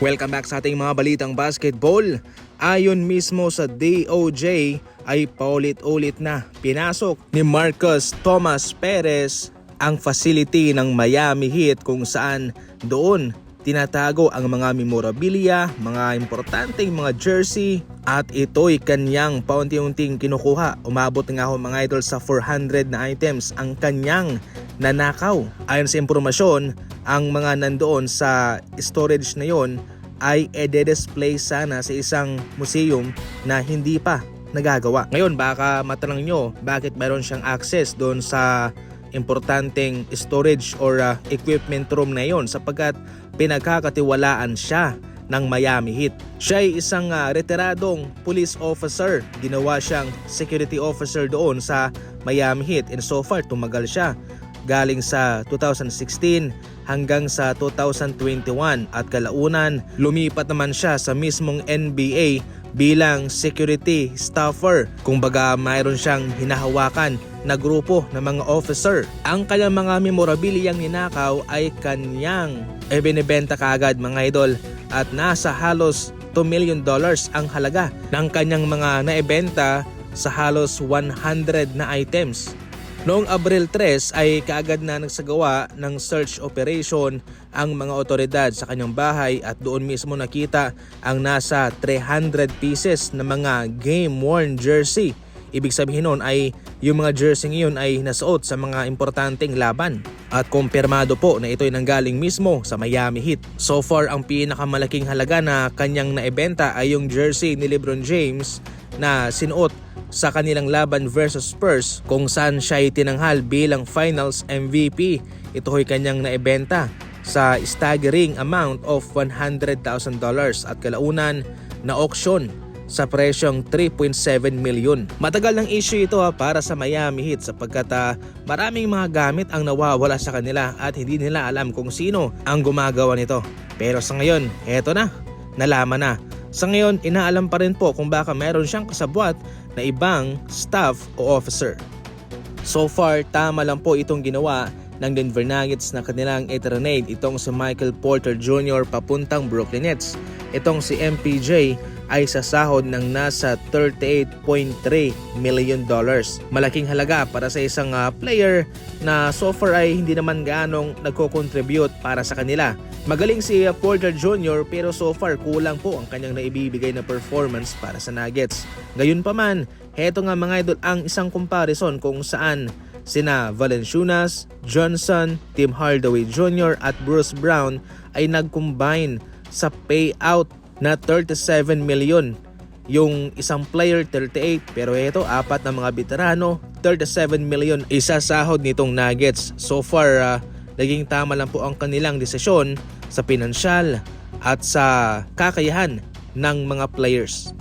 Welcome back sa ating mga balitang basketball. Ayon mismo sa DOJ ay paulit-ulit na pinasok ni Marcus Thomas Perez ang facility ng Miami Heat kung saan doon tinatago ang mga memorabilia, mga importanteng mga jersey at ito'y kanyang paunti-unting kinukuha. Umabot nga ho mga idol sa 400 na items ang kanyang nanakaw. Ayon sa impormasyon, ang mga nandoon sa storage na yon ay ede-display sana sa isang museum na hindi pa nagagawa. Ngayon baka matanong nyo bakit mayroon siyang access doon sa importanteng storage or equipment room na yon, sapagkat pinagkakatiwalaan siya ng Miami Heat. Siya ay isang retiradong police officer. Ginawa siyang security officer doon sa Miami Heat and so far tumagal siya. Galing sa 2016 hanggang sa 2021 at kalaunan lumipat naman siya sa mismong NBA bilang security staffer. Kumbaga mayroon siyang hinahawakan na grupo ng mga officer. Ang kanyang mga memorabiliyang ninakaw ay kanyang ibinibenta kaagad mga idol at nasa halos $2 million ang halaga ng kanyang mga naibenta sa halos 100 na items. Noong Abril 3 ay kaagad na nagsagawa ng search operation ang mga otoridad sa kanyang bahay at doon mismo nakita ang nasa 300 pieces na mga game-worn jersey. Ibig sabihin nun ay yung mga jersey ngayon ay nasuot sa mga importanteng laban. At kumpirmado po na ito'y nanggaling mismo sa Miami Heat. So far ang pinakamalaking halaga na kanyang naibenta ay yung jersey ni LeBron James na sinuot sa kanilang laban versus Spurs kung saan siya ay tinanghal bilang Finals MVP. Ito ay kanyang naibenta sa staggering amount of $100,000 at kalaunan na auction sa presyong 3.7 million. Matagal ng issue ito para sa Miami Heat sapagkat maraming mga gamit ang nawawala sa kanila at hindi nila alam kung sino ang gumagawa nito. Pero sa ngayon, eto na, nalaman na. Sa ngayon, inaalam pa rin po kung baka meron siyang kasabwat na ibang staff o officer. So far, tama lang po itong ginawa ng Denver Nuggets na kanilang i-trade itong si Michael Porter Jr. papuntang Brooklyn Nets. Itong si MPJ ay sasahod ng nasa $38.3 million. Malaking halaga para sa isang player na so far ay hindi naman gaanong nagko-contribute para sa kanila. Magaling si Porter Jr. pero so far kulang po ang kanyang naibibigay na performance para sa Nuggets. Gayunpaman, heto nga mga idol ang isang comparison kung saan sina Valanciunas, Johnson, Tim Hardaway Jr. at Bruce Brown ay nag-combine sa payout na 37 million. Yung isang player 38 pero ito apat na mga veterano 37 million isasahod nitong Nuggets. So far naging tama lang po ang kanilang desisyon sa pinansyal at sa kakayahan ng mga players.